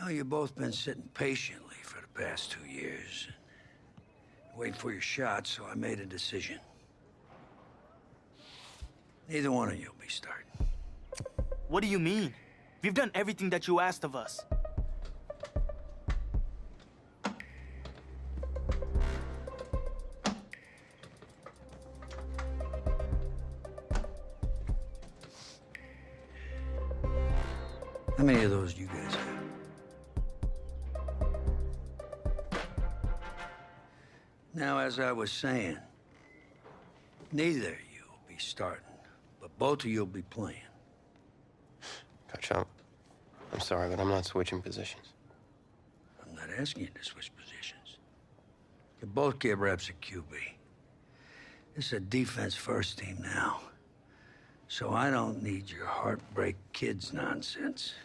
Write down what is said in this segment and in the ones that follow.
Now, you've both been sitting patiently for the past 2 years. Waiting for your shot, so I made a decision. Neither one of you will be starting. What do you mean? We've done everything that you asked of us. How many of those do you guys have? Now, as I was saying, neither of you will be starting, but both of you will be playing. Coach, I'm sorry, but I'm not switching positions. I'm not asking you to switch positions. You both get reps at QB. This is a defense-first team now. So I don't need your heartbreak kids nonsense.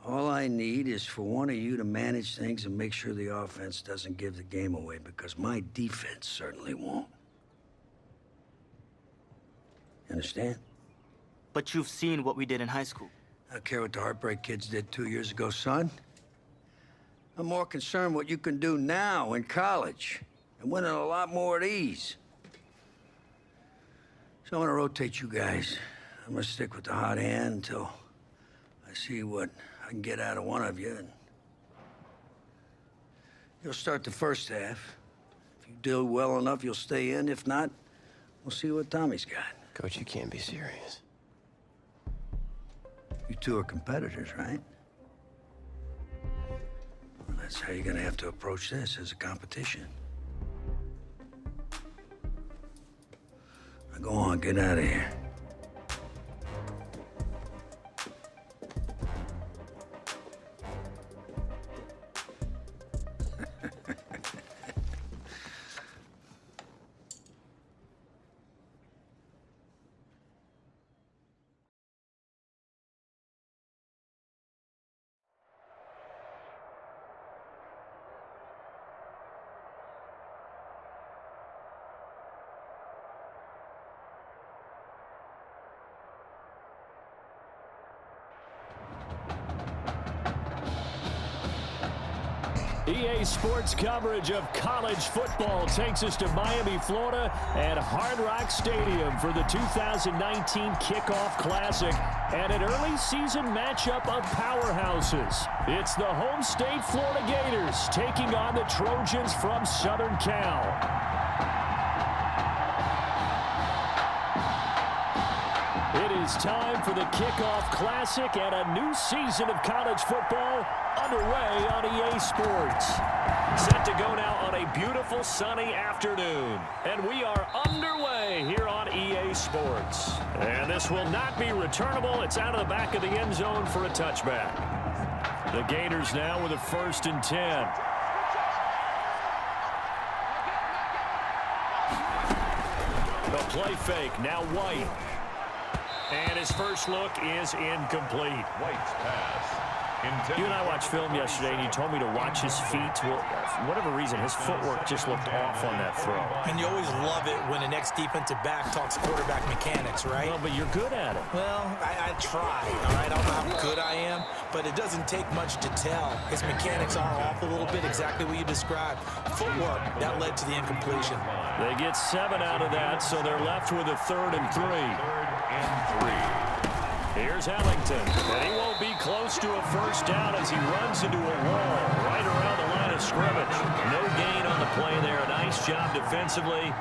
All I need is for one of you to manage things and make sure the offense doesn't give the game away, because my defense certainly won't. Understand? But you've seen what we did in high school. I don't care what the heartbreak kids did 2 years ago, son. I'm more concerned what you can do now in college and winning a lot more at ease. So I'm gonna rotate you guys. I'm gonna stick with the hot hand until I see what I can get out of one of you. And you'll start the first half. If you do well enough, you'll stay in. If not, we'll see what Tommy's got. Coach, you can't be serious. You two are competitors, right? Well, that's how you're gonna have to approach this, as a competition. Now go on, get out of here. EA Sports coverage of college football takes us to Miami, Florida, at Hard Rock Stadium for the 2019 Kickoff Classic and an early season matchup of powerhouses. It's the home state Florida Gators taking on the Trojans from Southern Cal. It is time for the Kickoff Classic and a new season of college football underway on EA Sports. Set to go now on a beautiful sunny afternoon. And we are underway here on EA Sports. And this will not be returnable. It's out of the back of the end zone for a touchback. The Gators now with a 1st and 10. The play fake, now White. And his first look is incomplete. White's pass. You and I watched film yesterday, and you told me to watch his feet. Well, for whatever reason, his footwork just looked off on that throw. And you always love it when an ex-defensive back talks quarterback mechanics, right? Well, but you're good at it. Well, I try, all right? I don't know how good I am, but it doesn't take much to tell. His mechanics are off a little bit, exactly what you described. Footwork, that led to the incompletion. They get 7 out of that, so they're left with a 3rd and 3. 3rd and 3. Here's Ellington, and he won't be close to a first down as he runs into a wall right around the line of scrimmage. No gain on the play there. A nice job defensively,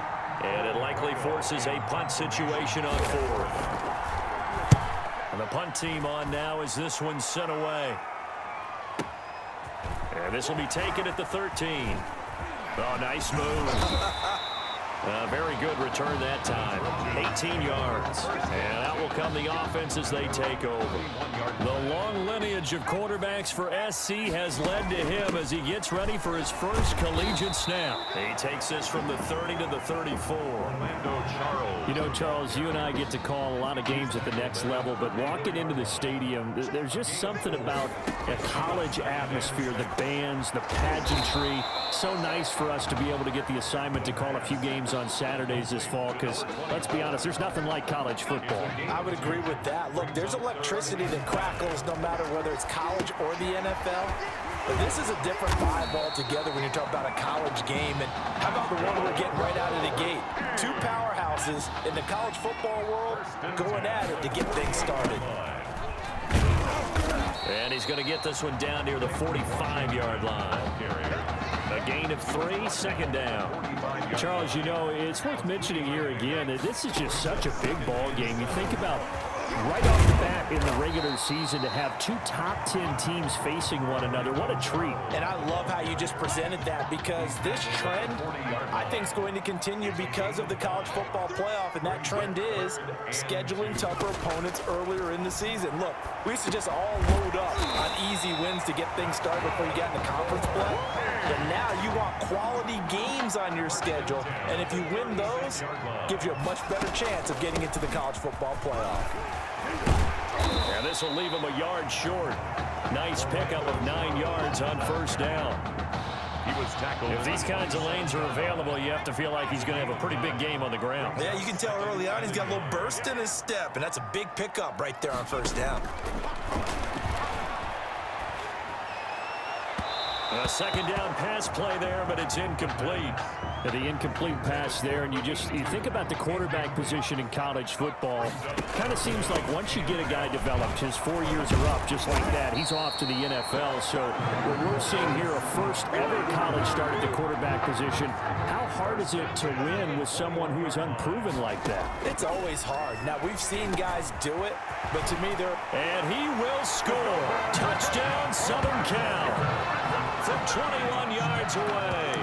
and it likely forces a punt situation on 4th. And the punt team on now as this one's sent away. And this will be taken at the 13. Oh, nice move. Very good return that time. 18 yards. And out will come the offense as they take over. The long lineage of quarterbacks for SC has led to him as he gets ready for his first collegiate snap. He takes this from the 30 to the 34. You know, Charles, you and I get to call a lot of games at the next level, but walking into the stadium, there's just something about a college atmosphere, the bands, the pageantry. So nice for us to be able to get the assignment to call a few games on Saturdays this fall because, let's be honest, there's nothing like college football. I would agree with that. Look, there's electricity that crackles no matter whether it's college or the NFL. But this is a different vibe altogether when you're talking about a college game. And how about the one we're getting right out of the gate? Two powerhouses in the college football world going at it to get things started. And he's going to get this one down near the 45-yard line. A gain of 3, second down. Charles, you know, it's worth mentioning here again that this is just such a big ball game. You think about right off the bat in the regular season to have two top 10 teams facing one another. What a treat. And I love how you just presented that, because this trend, I think, is going to continue because of the college football playoff, and that trend is scheduling tougher opponents earlier in the season. Look, we used to just all load up on easy wins to get things started before you get into conference play. But now you want quality games on your schedule, and if you win those, gives you a much better chance of getting into the college football playoff. And this will leave him a yard short. Nice pickup of 9 yards on first down. He was tackled. If these kinds of lanes are available, you have to feel like he's going to have a pretty big game on the ground. Yeah, you can tell early on he's got a little burst in his step, and that's a big pickup right there on first down. A second down pass play there, but it's incomplete. The incomplete pass there, and you think about the quarterback position in college football. Kind of seems like once you get a guy developed, his 4 years are up just like that. He's off to the NFL. So what we're seeing here, a first ever college start at the quarterback position. How hard is it to win with someone who is unproven like that? It's always hard. Now, we've seen guys do it, but to me, they're... And he will score. Touchdown, Southern Cal. From 21 yards away.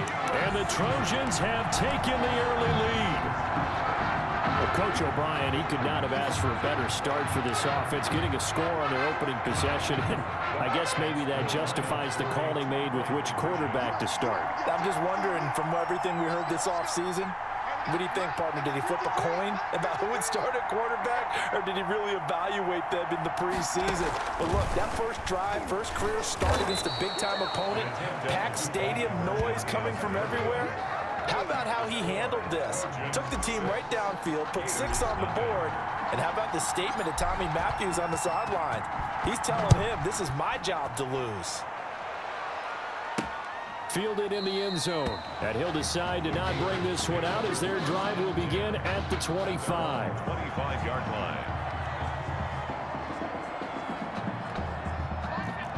And the Trojans have taken the early lead. Well, Coach O'Brien, he could not have asked for a better start for this offense, getting a score on their opening possession. And I guess maybe that justifies the call he made with which quarterback to start. I'm just wondering, from everything we heard this offseason, what do you think, partner? Did he flip a coin about who would start at quarterback, or did he really evaluate them in the preseason? But look, that first drive, first career start against a big-time opponent, packed stadium, noise coming from everywhere. How about how he handled this? Took the team right downfield, put 6 on the board, and how about the statement of Tommy Matthews on the sideline? He's telling him, this is my job to lose. Fielded in the end zone. And he'll decide to not bring this one out as their drive will begin at the 25. 25-yard line.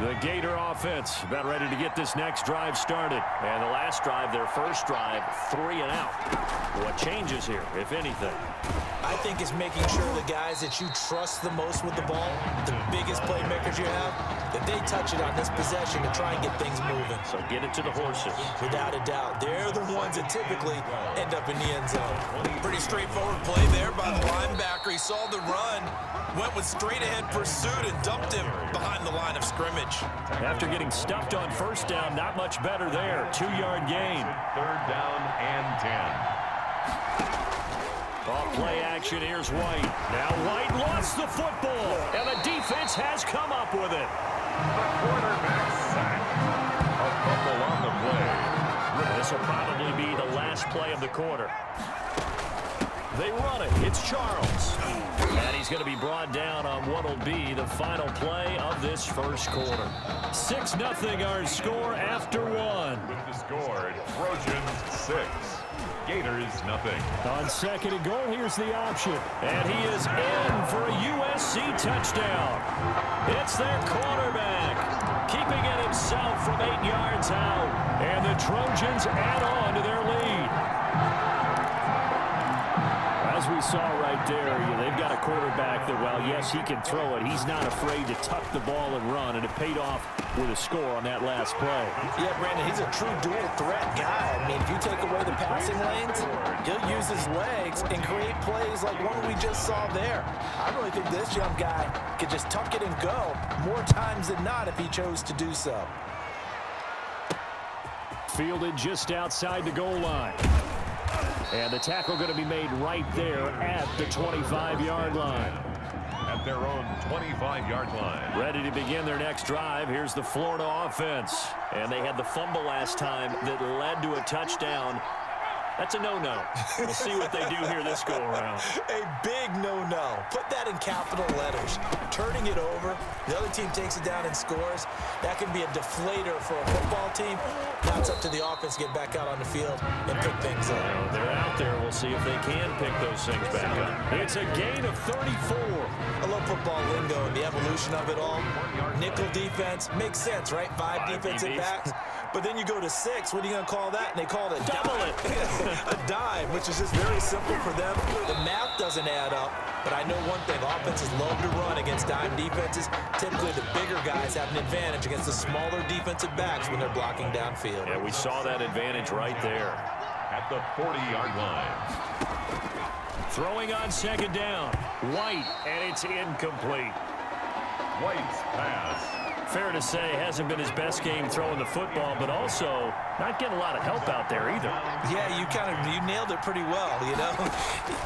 The Gator offense about ready to get this next drive started. And the last drive, their first drive, 3 and out. What changes here, if anything? I think it's making sure the guys that you trust the most with the ball, the biggest playmakers you have, that they touch it on this possession to try and get things moving. So get it to the horses. Without a doubt. They're the ones that typically end up in the end zone. Pretty straightforward play there by the linebacker. He saw the run, went with straight-ahead pursuit, and dumped him behind the line of scrimmage. After getting stuffed on first down, not much better there. 2-yard gain. 3rd down and 10. Off play action, here's White. Now White lost the football, and the defense has come up with it. The quarterback sack. A fumble on the play. This will probably be the last play of the quarter. They run it. It's Charles. And he's going to be brought down on what will be the final play of this first quarter. 6-0 our score after 1. With the score, Trojans 6. Gators nothing. On second and goal, here's the option. And he is in for a USC touchdown. It's their quarterback, keeping it himself from 8 yards out. And the Trojans add on to their lead. As we saw right there, they've got a quarterback that, well, yes, he can throw it. He's not afraid to tuck the ball and run, and it paid off with a score on that last play. Yeah, Brandon, he's a true dual threat guy. I mean, if you take away the passing lanes, he'll use his legs and create plays like one we just saw there. I really think this young guy could just tuck it and go more times than not if he chose to do so. Fielded just outside the goal line. And the tackle going to be made right there at the 25-yard line. At their own 25-yard line. Ready to begin their next drive. Here's the Florida offense. And they had the fumble last time that led to a touchdown. That's a no-no. We'll see what they do here this go-around. A big no-no. Put that in capital letters. Turning it over, the other team takes it down and scores. That can be a deflator for a football team. Now it's up to the offense to get back out on the field and pick things up. Well, they're out there. We'll see if they can pick those things back up. It's a gain of 34. I love football lingo and the evolution of it all. Nickel defense makes sense, right? Five defensive backs. But then you go to 6. What are you going to call that? And they call it a Double dime. A dime, which is just very simple for them. The math doesn't add up. But I know one thing. Offenses love to run against dime defenses. Typically, the bigger guys have an advantage against the smaller defensive backs when they're blocking downfield. Yeah, we saw that advantage right there. At the 40-yard line. Throwing on second down. White, and it's incomplete. White's pass. Fair to say, hasn't been his best game throwing the football, but also not getting a lot of help out there either. Yeah, you nailed it pretty well, you know.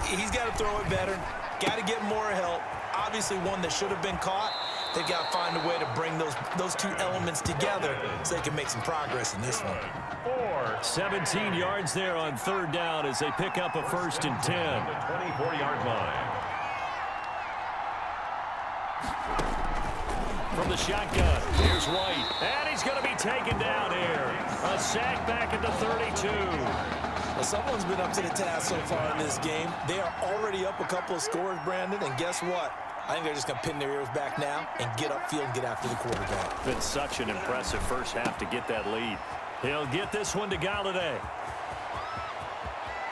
He's got to throw it better. Got to get more help. Obviously one that should have been caught. They've got to find a way to bring those two elements together so they can make some progress in this one. 17 yards there on third down as they pick up a 1st and 10. The 24-yard line. From the shotgun, here's White. And he's going to be taken down here. A sack back at the 32. Well, someone's been up to the task so far in this game. They are already up a couple of scores, Brandon, and guess what? I think they're just going to pin their ears back now and get upfield and get after the quarterback. Been such an impressive first half to get that lead. He'll get this one to Galladay.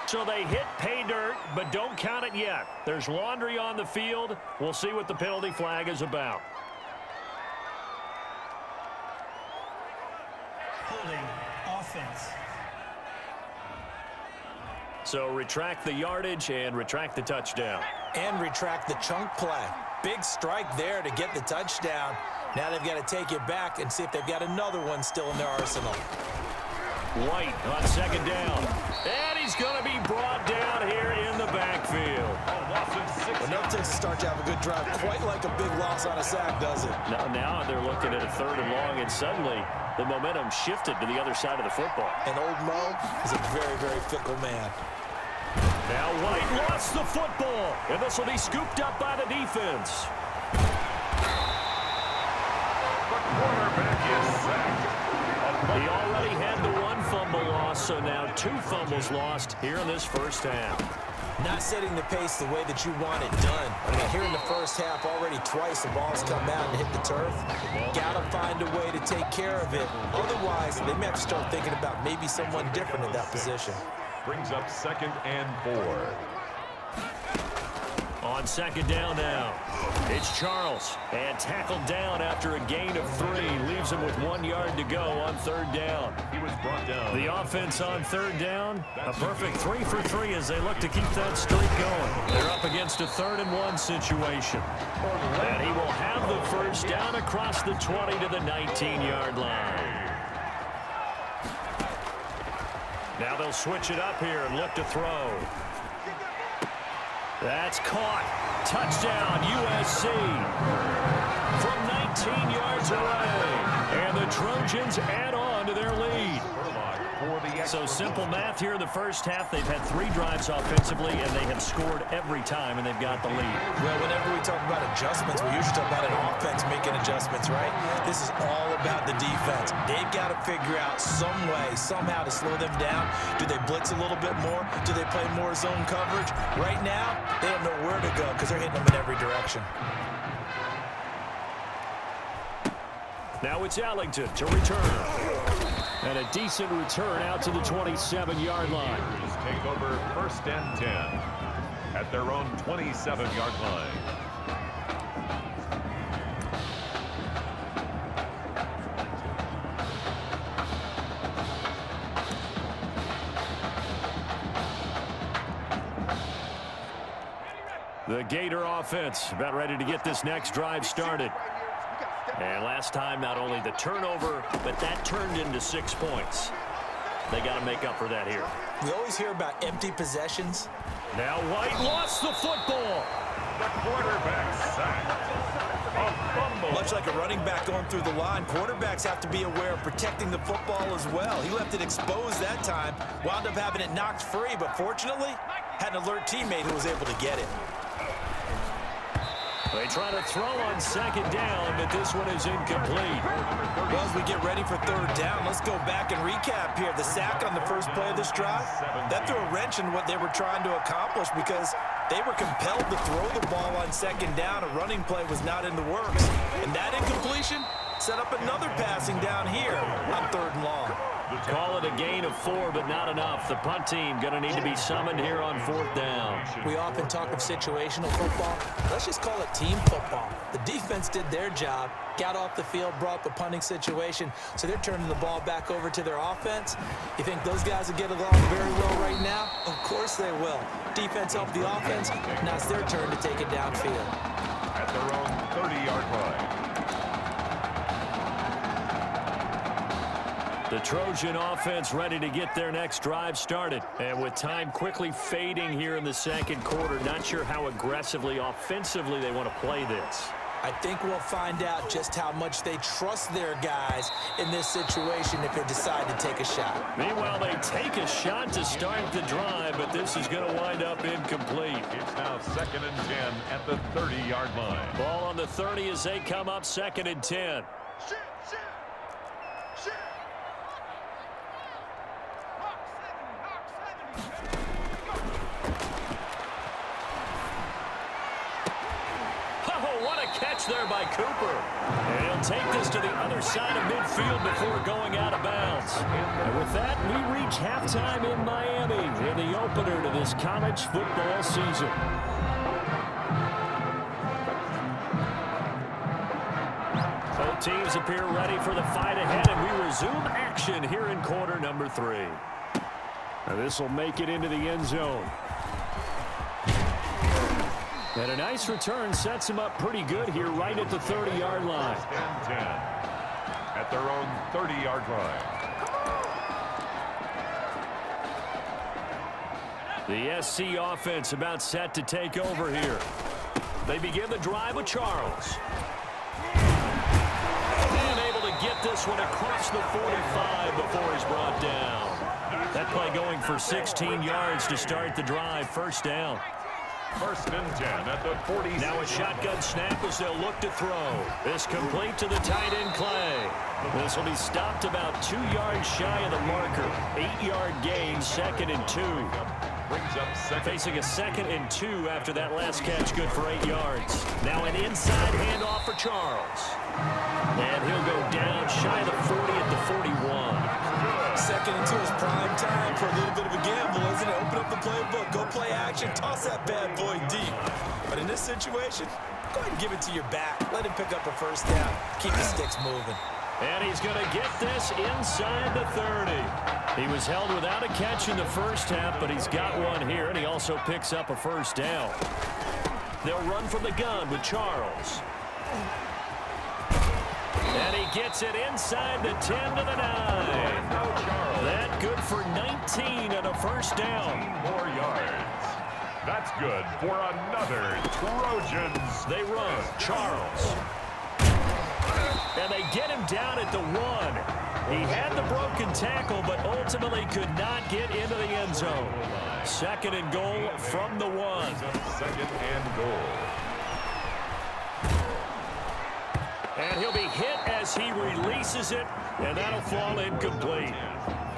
So they hit pay dirt, but don't count it yet. There's laundry on the field. We'll see what the penalty flag is about. Holding offense. So retract the yardage and retract the touchdown. And retract the chunk play. Big strike there to get the touchdown. Now they've got to take it back and see if they've got another one still in their arsenal. White on second down. And he's going to be brought down here in the backfield. Well, no takes to start to have a good drive. Quite like a big loss on a sack, does it? Now they're looking at a 3rd and long, and suddenly the momentum shifted to the other side of the football. And old Mo is a very, very fickle man. Now White lost the football, and this will be scooped up by the defense. The quarterback is sacked. He already had the 1 fumble loss, so now 2 fumbles lost here in this first half. Not setting the pace the way that you want it done. I mean, here in the first half, already twice the ball's come out and hit the turf. Got to find a way to take care of it. Otherwise, they may have to start thinking about maybe someone different in that position. Brings up 2nd and 4. On second down now, it's Charles, and tackled down after a gain of 3. Leaves him with 1 yard to go on 3rd down. He was brought down. The offense on 3rd down, a perfect 3 for 3 as they look to keep that streak going. They're up against a 3rd and 1 situation. And he will have the first down across the 20 to the 19-yard line. Now they'll switch it up here and look to throw. That's caught. Touchdown, USC. From 19 yards away. And the Trojans add on to their lead. So simple math here in the first half. They've had 3 drives offensively, and they have scored every time, and they've got the lead. Well, whenever we talk about adjustments, we usually talk about an offense making adjustments, right? This is all about the defense. They've got to figure out some way, somehow to slow them down. Do they blitz a little bit more? Do they play more zone coverage? Right now, they don't know where to go because they're hitting them in every direction. Now it's Allington to return. And a decent return out to the 27-yard line. Take over 1st and 10 at their own 27-yard line. The Gator offense about ready to get this next drive started. And last time, not only the turnover, but that turned into 6 points. They got to make up for that here. We always hear about empty possessions. Now White lost the football. The quarterback sacked. A fumble. Much much like a running back going through the line, quarterbacks have to be aware of protecting the football as well. He left it exposed that time, wound up having it knocked free, but fortunately, had an alert teammate who was able to get it. They try to throw on second down, but this one is incomplete. Well, as we get ready for third down, let's go back and recap here. The sack on the first play of this drive, that threw a wrench in what they were trying to accomplish because they were compelled to throw the ball on second down. A running play was not in the works. And that incompletion set up another passing down here on third and long. Call it a gain of 4, but not enough. The punt team going to need to be summoned here on fourth down. We often talk of situational football. Let's just call it team football. The defense did their job, got off the field, brought the punting situation, so they're turning the ball back over to their offense. You think those guys will get along very well right now? Of course they will. Defense helped the offense. Now it's their turn to take it downfield. At their own 30-yard line. The Trojan offense ready to get their next drive started. And with time quickly fading here in the second quarter, not sure how aggressively, offensively they want to play this. I think we'll find out just how much they trust their guys in this situation if they decide to take a shot. Meanwhile, they take a shot to start the drive, but this is going to wind up incomplete. It's now 2nd and 10 at the 30-yard line. Ball on the 30 as they come up 2nd and 10. Catch there by Cooper. And he'll take this to the other side of midfield before going out of bounds. And with that, we reach halftime in Miami in the opener to this college football season. Both teams appear ready for the fight ahead, and we resume action here in quarter number 3. Now this will make it into the end zone. And a nice return sets him up pretty good here right at the 30-yard line. 10 at their own 30-yard line. The SC offense about set to take over here. They begin the drive with Charles. And able to get this one across the 45 before he's brought down. That play going for 16 yards to start the drive. First down. 1st and 10 at the 40. Now a shotgun snap as they'll look to throw. This complete to the tight end, Clay. This will be stopped about 2 yards shy of the marker. 8-yard gain, 2nd and 2. Brings up second. Facing a 2nd and 2 after that last catch, good for 8 yards. Now an inside handoff for Charles. And he'll go down shy of the 40 at the 41. 2nd and 2 is prime time for a little bit of a gamble, isn't it? Open up the playbook, go play action, toss that bad boy deep. But in this situation, go ahead and give it to your back. Let him pick up a first down. Keep the sticks moving. And he's going to get this inside the 30. He was held without a catch in the first half, but he's got one here, and he also picks up a first down. They'll run from the gun with Charles. And he gets it inside the 10 to the 9. That good for 19 and a first down. 4 yards. That's good for another Trojans. They run. Charles. And they get him down at the 1. He had the broken tackle, but ultimately could not get into the end zone. 2nd and goal from the 1. 2nd and goal. And he'll be hit as he releases it, and that'll fall incomplete.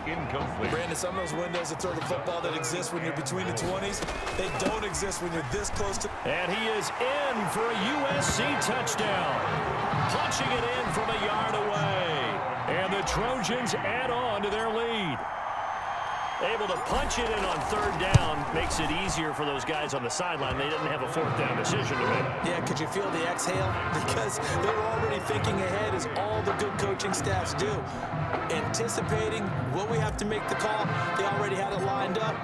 Incomplete. Brandon, some of those windows to throw the football that exist when you're between the 20s, they don't exist when you're this close to. And he is in for a USC touchdown. Punching it in from a yard away. And the Trojans add on to their lead. Able to punch it in on 3rd down makes it easier for those guys on the sideline. They didn't have a 4th down decision to make. Yeah, could you feel the exhale? Because they were already thinking ahead, as all the good coaching staffs do. Anticipating, will we have to make the call? They already had it lined up.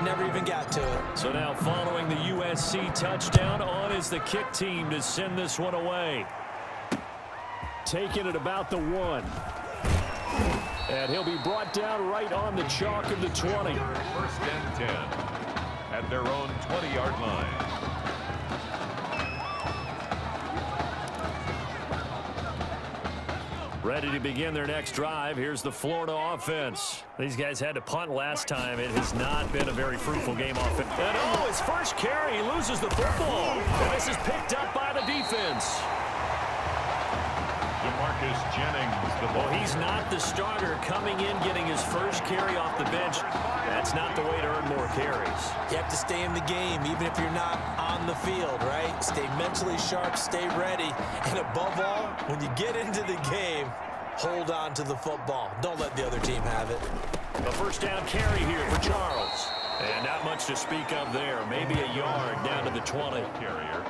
Never even got to it. So now following the USC touchdown, on is the kick team to send this one away. Taking it about the 1. And he'll be brought down right on the chalk of the 20. 1st and 10 at their own 20-yard line. Ready to begin their next drive. Here's the Florida offense. These guys had to punt last time. It has not been a very fruitful game offense. And his first carry, he loses the football. And this is picked up by the defense. DeMarcus Jennings, the ball. Well, he's not the starter coming in, getting his first carry off the bench. That's not the way to earn more carries. You have to stay in the game, even if you're not on the field, right? Stay mentally sharp, stay ready. And above all, when you get into the game, hold on to the football. Don't let the other team have it. A first down carry here for Charles. And not much to speak of there. Maybe a yard down to the 20. Carrier.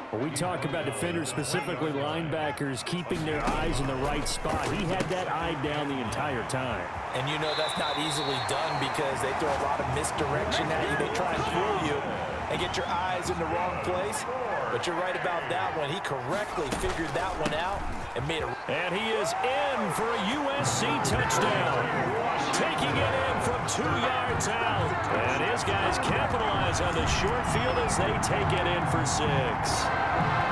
When we talk about defenders, specifically linebackers, keeping their eyes in the right spot, he had that eye down the entire time. And you know that's not easily done because they throw a lot of misdirection at you. They try and fool you and get your eyes in the wrong place. But you're right about that one. He correctly figured that one out and made a... And he is in for a USC touchdown. Taking it in from 2 yards out. And his guys capitalize on the short field as they take it in for 6.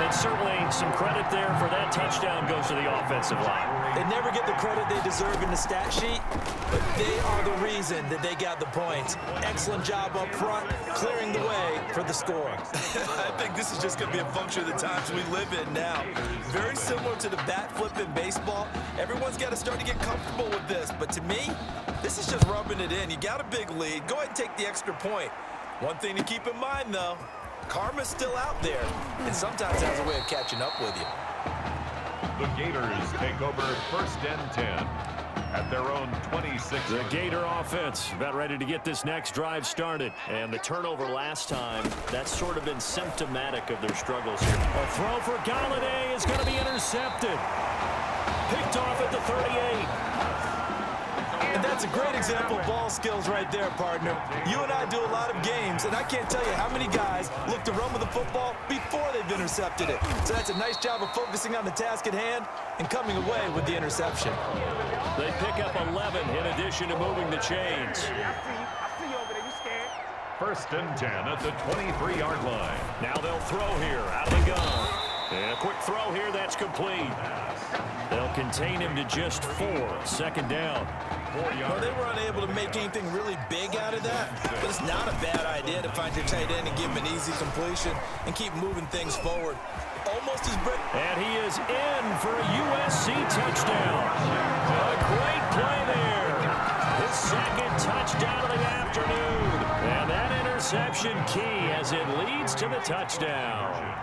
And certainly some credit there for that touchdown goes to the offensive line. They never get the credit they deserve in the stat sheet, but they are the reason that they got the points. Excellent job up front, clearing the way for the score. I think this is just going to be a function of the times we live in now. Very similar to the bat flip in baseball. Everyone's got to start to get comfortable with this, but to me, this is just rubbing it in. You got a big lead. Go ahead and take the extra point. One thing to keep in mind, though, karma's still out there, and sometimes has a way of catching up with you. The Gators take over first and 10 at their own 26. The Gator offense about ready to get this next drive started. And the turnover last time, that's sort of been symptomatic of their struggles here. A throw for Galladay is going to be intercepted. Picked off at the 38. And that's a great example of ball skills right there, partner. You and I do a lot of games, and I can't tell you how many guys look to run with the football before they've intercepted it. So that's a nice job of focusing on the task at hand and coming away with the interception. They pick up 11 in addition to moving the chains. First and 10 at the 23-yard line. Now they'll throw here out of the gun. And a quick throw here, that's complete. They'll contain him to just 4. Second down. Well, they were unable to make anything really big out of that, but it's not a bad idea to find your tight end and give him an easy completion and keep moving things forward. Almost as big. And he is in for a USC touchdown. A great play there. His second touchdown of the afternoon. And that interception key as it leads to the touchdown.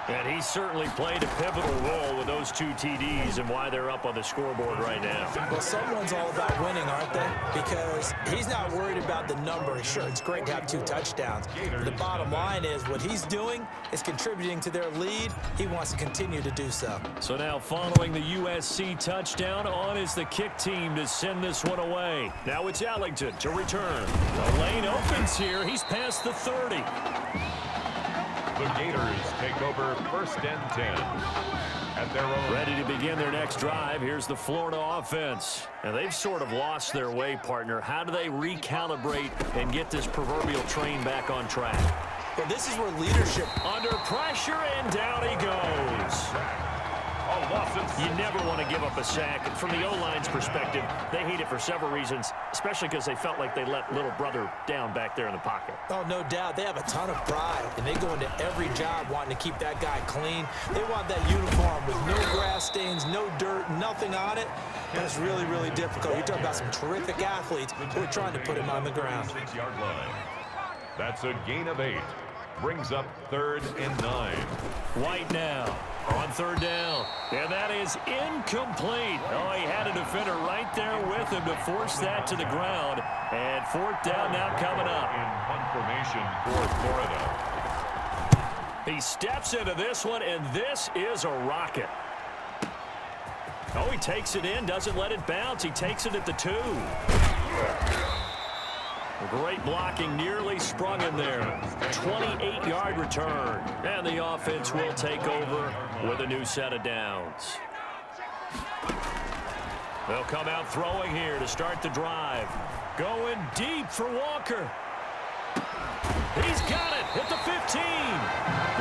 And he certainly played a pivotal role with those 2 TDs and why they're up on the scoreboard right now. Well, someone's all about winning, aren't they? Because he's not worried about the number. Sure, it's great to have 2 touchdowns. But the bottom line is what he's doing is contributing to their lead. He wants to continue to do so. So now following the USC touchdown, on is the kick team to send this one away. Now it's Ellington to return. The lane opens here. He's past the 30. The Gators take over first and 10 at their own. Ready to begin their next drive. Here's the Florida offense. And they've sort of lost their way, partner. How do they recalibrate and get this proverbial train back on track? Well, this is where leadership... Under pressure, and down he goes. You never want to give up a sack. And from the O-line's perspective, they hate it for several reasons, especially because they felt like they let little brother down back there in the pocket. Oh, no doubt. They have a ton of pride, and they go into every job wanting to keep that guy clean. They want that uniform with no grass stains, no dirt, nothing on it. And it's really, really difficult. You're talking about some terrific athletes who are trying to put him on the ground. 6-yard line. That's a gain of 8. Brings up 3rd and 9. White now on 3rd down. And that is incomplete. Oh, he had a defender right there with him to force that to the ground. And 4th down now coming up. In punt formation for Florida. He steps into this one, and this is a rocket. Oh, he takes it in, doesn't let it bounce. He takes it at the 2. Great blocking, nearly sprung him there. 28-yard return. And the offense will take over with a new set of downs. They'll come out throwing here to start the drive. Going deep for Walker. He's got it at the 15.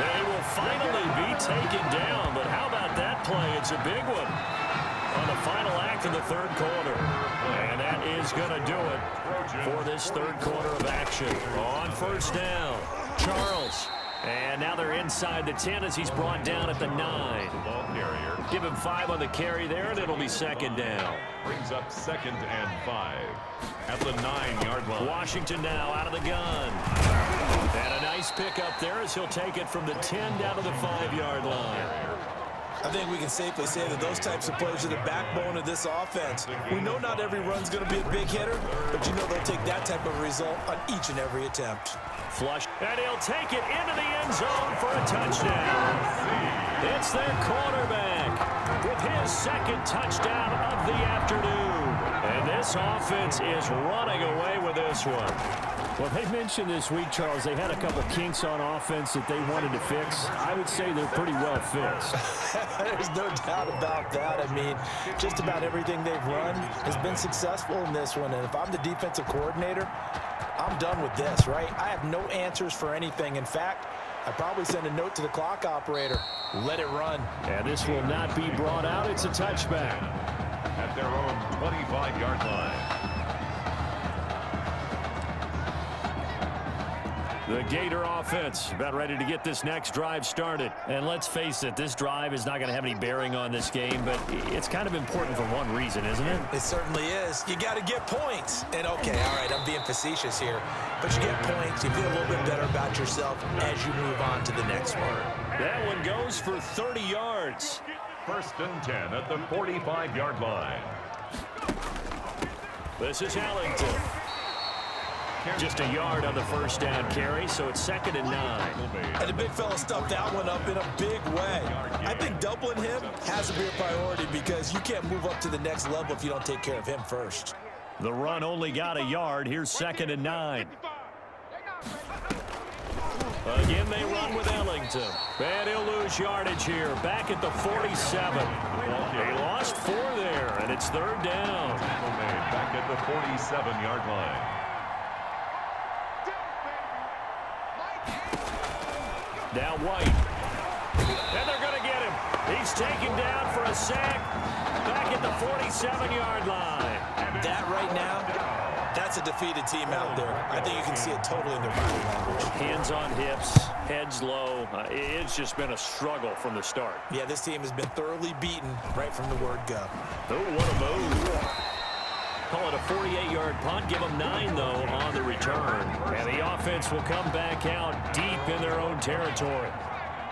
They will finally be taken down, but how about that play? It's a big one. on the final act of the third quarter. And that is going to do it for this third quarter of action. On first down, Charles. And now they're inside the 10 as he's brought down at the 9. Give him 5 on the carry there, and it'll be second down. Brings up 2nd and 5 at the 9-yard line. Washington now out of the gun. And a nice pickup there as he'll take it from the 10 down to the 5-yard line. I think we can safely say that those types of plays are the backbone of this offense. We know not every run's going to be a big hitter, but you know they'll take that type of result on each and every attempt. Flush, and he'll take it into the end zone for a touchdown. It's their quarterback with his second touchdown of the afternoon. And this offense is running away with this one. Well, they mentioned this week, Charles, they had a couple kinks on offense that they wanted to fix. I would say they're pretty well fixed. There's no doubt about that. I mean, just about everything they've run has been successful in this one. And if I'm the defensive coordinator, I'm done with this, right? I have no answers for anything. In fact, I'd probably send a note to the clock operator. Let it run. And this will not be brought out. It's a touchback. At their own 25-yard line. The Gator offense about ready to get this next drive started. And let's face it, this drive is not going to have any bearing on this game, but it's kind of important for one reason, isn't it? It certainly is. You got to get points. And, okay, all right, I'm being facetious here. But you get points, you feel a little bit better about yourself as you move on to the next one. That one goes for 30 yards. 1st and 10 at the 45-yard line. This is Ellington. Just a yard on the first down carry, so it's 2nd and 9. And the big fella stuffed that one up in a big way. I think doubling him has to be a priority because you can't move up to the next level if you don't take care of him first. The run only got a yard. Here's 2nd and 9. Again, they run with Ellington. And he'll lose yardage here. Back at the 47. They lost 4 there, and it's 3rd down. Back at the 47-yard line. Now White. And they're going to get him. He's taken down for a sack. Back at the 47-yard line. That right now, that's a defeated team out there. I think you can see it totally in their body language. Hands on hips, heads low. It's just been a struggle from the start. Yeah, this team has been thoroughly beaten right from the word go. Oh, what a move. Call it a 48-yard punt. Give them 9, though, on the return. And the offense will come back out deep in their own territory.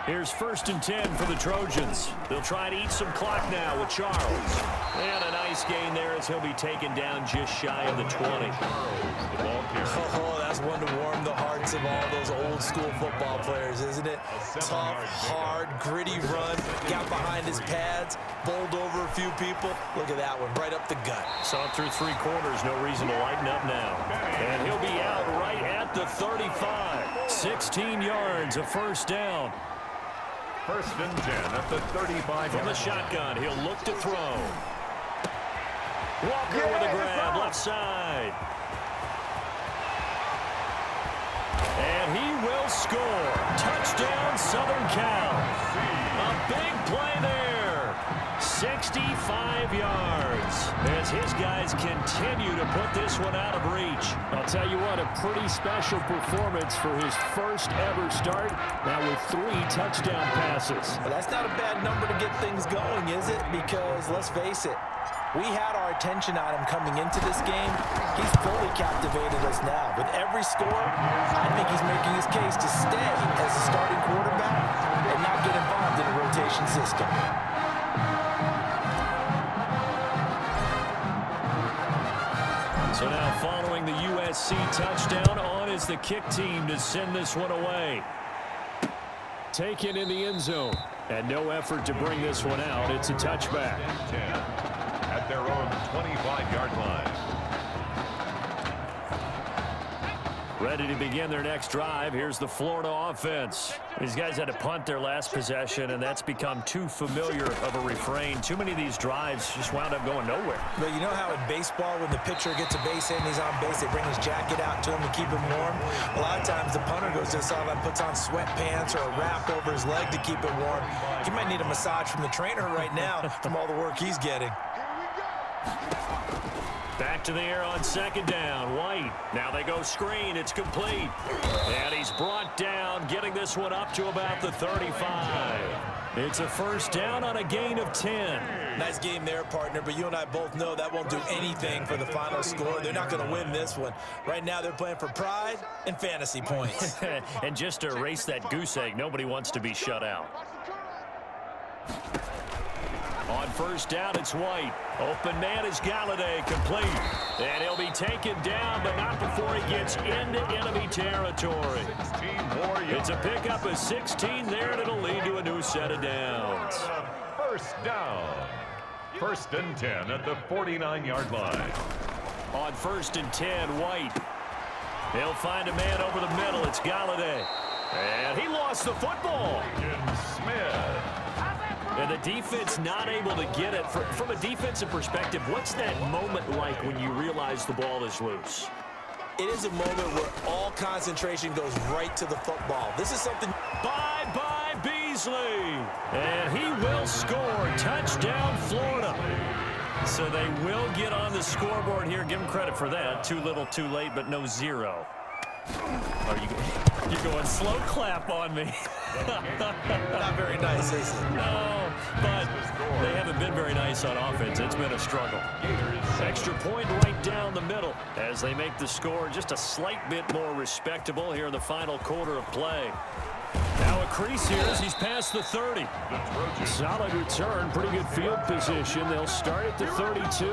Here's 1st and 10 for the Trojans. They'll try to eat some clock now with Charles. And a nice gain there as he'll be taken down just shy of the 20. Oh, that's one to warm the hearts of all those old school football players, isn't it? Tough, hard, gritty run. Got behind his pads, bowled over a few people. Look at that one, right up the gut. Saw through 3 quarters, no reason to lighten up now. And he'll be out right at the 35. 16 yards, a first down. 1st and 10 at the 35. From the shotgun, he'll look to throw. Walker with a grab, left side. And he will score. Touchdown, Southern Cal. A big play there. 65 yards as his guys continue to put this one out of reach. I'll tell you what, a pretty special performance for his first ever start, now with 3 touchdown passes. Well, that's not a bad number to get things going, is it? Because, let's face it, we had our attention on him coming into this game. He's fully captivated us now. With every score, I think he's making his case to stay as a starting quarterback and not get involved in a rotation system. So now following the USC touchdown, on is the kick team to send this one away. Taken in the end zone. And no effort to bring this one out. It's a touchback. 10 at their own 25-yard line. Ready to begin their next drive. Here's the Florida offense. These guys had to punt their last possession, and that's become too familiar of a refrain. Too many of these drives just wound up going nowhere. But you know how in baseball, when the pitcher gets a base hit and he's on base, they bring his jacket out to him to keep him warm? A lot of times the punter goes to the sideline, puts on sweatpants or a wrap over his leg to keep it warm. He might need a massage from the trainer right now from all the work he's getting. Back to the air on second down. White. Now they go screen. It's complete. And he's brought down, getting this one up to about the 35. It's a first down on a gain of 10. Nice game there, partner, but you and I both know that won't do anything for the final score. They're not going to win this one. Right now they're playing for pride and fantasy points. And just to erase that goose egg, nobody wants to be shut out. On first down, it's White. Open man is Galladay, complete. And he'll be taken down, but not before he gets into enemy territory. It's a pickup of 16 there, and it'll lead to a new set of downs. First down. First and 10 at the 49-yard line. On first and 10, White. He'll find a man over the middle. It's Galladay. And he lost the football. Smith. And the defense not able to get it. From a defensive perspective, what's that moment like when you realize the ball is loose? It is a moment where all concentration goes right to the football. This is something... Bye-bye, Beasley. And he will score. Touchdown, Florida. So they will get on the scoreboard here. Give them credit for that. Too little, too late, but no zero. You're going slow clap on me. Not very nice, is it? No, but they haven't been very nice on offense. It's been a struggle. Extra point right down the middle as they make the score just a slight bit more respectable here in the final quarter of play. Now a crease here as he's past the 30. Solid return, pretty good field position. They'll start at the 32.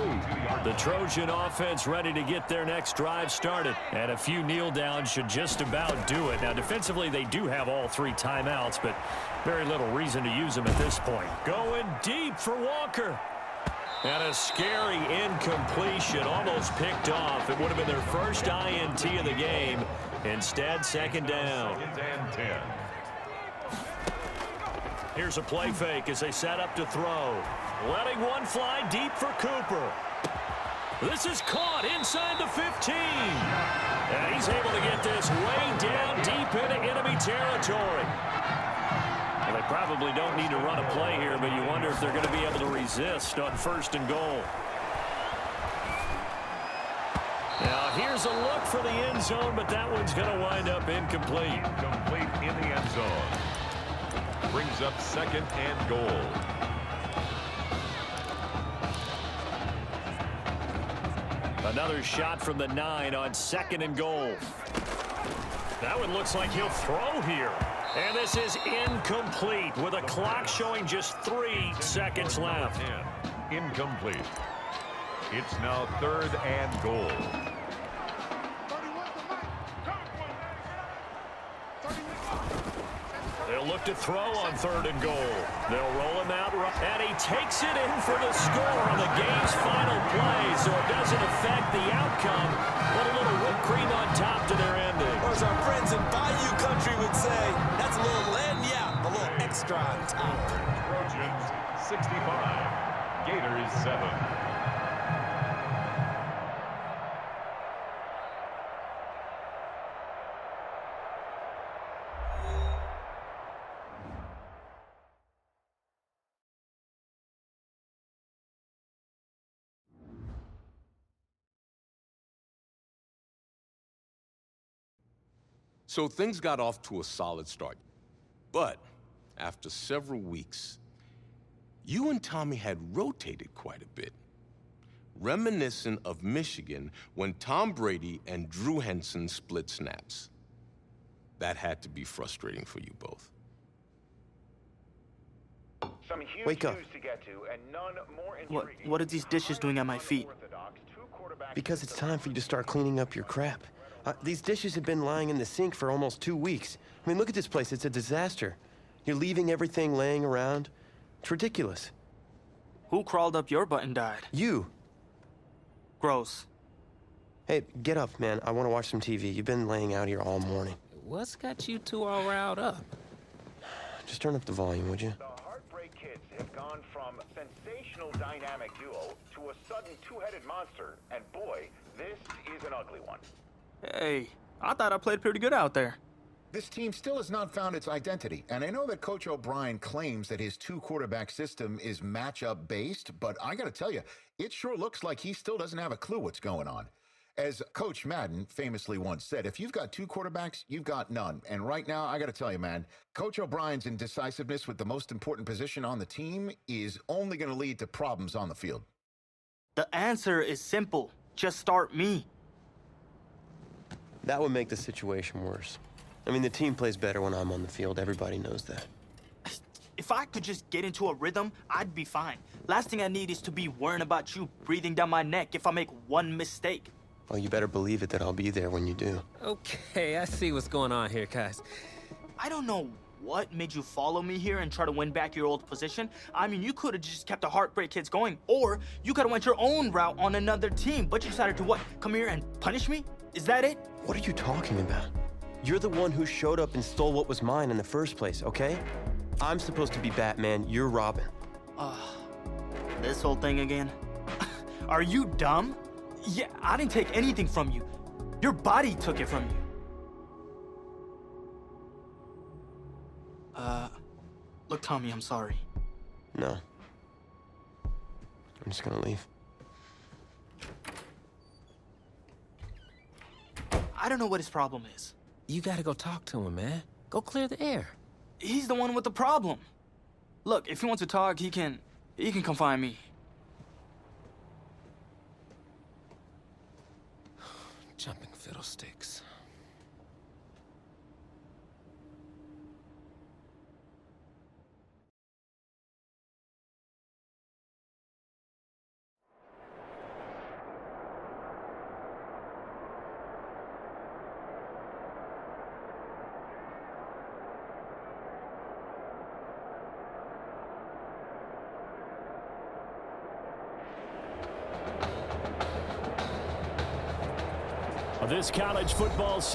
The Trojan offense ready to get their next drive started. And a few kneel downs should just about do it. Now defensively they do have all three timeouts, but very little reason to use them at this point. Going deep for Walker. And a scary incompletion, almost picked off. It would have been their first INT of the game. Instead, second down. Here's a play fake as they set up to throw. Letting one fly deep for Cooper. This is caught inside the 15. And he's able to get this way down deep into enemy territory. Well, they probably don't need to run a play here, but you wonder if they're going to be able to resist on first and goal. Now, here's a look for the end zone, but that one's going to wind up incomplete. Complete in the end zone. Brings up second and goal. Another shot from the 9 on second and goal. That one looks like he'll throw here. And this is incomplete with a clock showing just 3 seconds left. Incomplete. It's now third and goal. They'll look to throw on third and goal. They'll roll him out, and he takes it in for the score on the game's final play, so it doesn't affect the outcome, but a little whipped cream on top to their ending. Or as our friends in Bayou Country would say, that's a little lagniappe, a little extra on top. Trojans 65, Gators 7. So things got off to a solid start. But after several weeks, you and Tommy had rotated quite a bit. Reminiscent of Michigan when Tom Brady and Drew Henson split snaps. That had to be frustrating for you both. Some huge Wake up. news to get to, and none more intriguing. What are these dishes doing at my feet? Because it's time for you to start cleaning up your crap. These dishes have been lying in the sink for almost 2 weeks. I mean, look at this place. It's a disaster. You're leaving everything laying around. It's ridiculous. Who crawled up your butt and died? You. Gross. Hey, get up, man. I want to watch some TV. You've been laying out here all morning. What's got you two all riled up? Just turn up the volume, would you? The Heartbreak Kids have gone from sensational dynamic duo to a sudden two-headed monster. And boy, this is an ugly one. Hey, I thought I played pretty good out there. This team still has not found its identity, and I know that Coach O'Brien claims that his two-quarterback system is matchup-based, but I gotta tell you, it sure looks like he still doesn't have a clue what's going on. As Coach Madden famously once said, if you've got two quarterbacks, you've got none. And right now, I gotta tell you, man, Coach O'Brien's indecisiveness with the most important position on the team is only gonna lead to problems on the field. The answer is simple. Just start me. That would make the situation worse. I mean, the team plays better when I'm on the field. Everybody knows that. If I could just get into a rhythm, I'd be fine. Last thing I need is to be worrying about you breathing down my neck if I make one mistake. Well, you better believe it that I'll be there when you do. Okay, I see what's going on here, guys. I don't know what made you follow me here and try to win back your old position. I mean, you could have just kept the Heartbreak Kids going, or you could have went your own route on another team, but you decided to what? Come here and punish me? Is that it? What are you talking about? You're the one who showed up and stole what was mine in the first place, okay? I'm supposed to be Batman, you're Robin. This whole thing again? Are you dumb? Yeah, I didn't take anything from you. Your body took it from you. Look, Tommy, I'm sorry. No. I'm just gonna leave. I don't know what his problem is. You gotta go talk to him, man. Go clear the air. He's the one with the problem. Look, if he wants to talk, he can come find me. Jumping fiddlesticks. This college football season.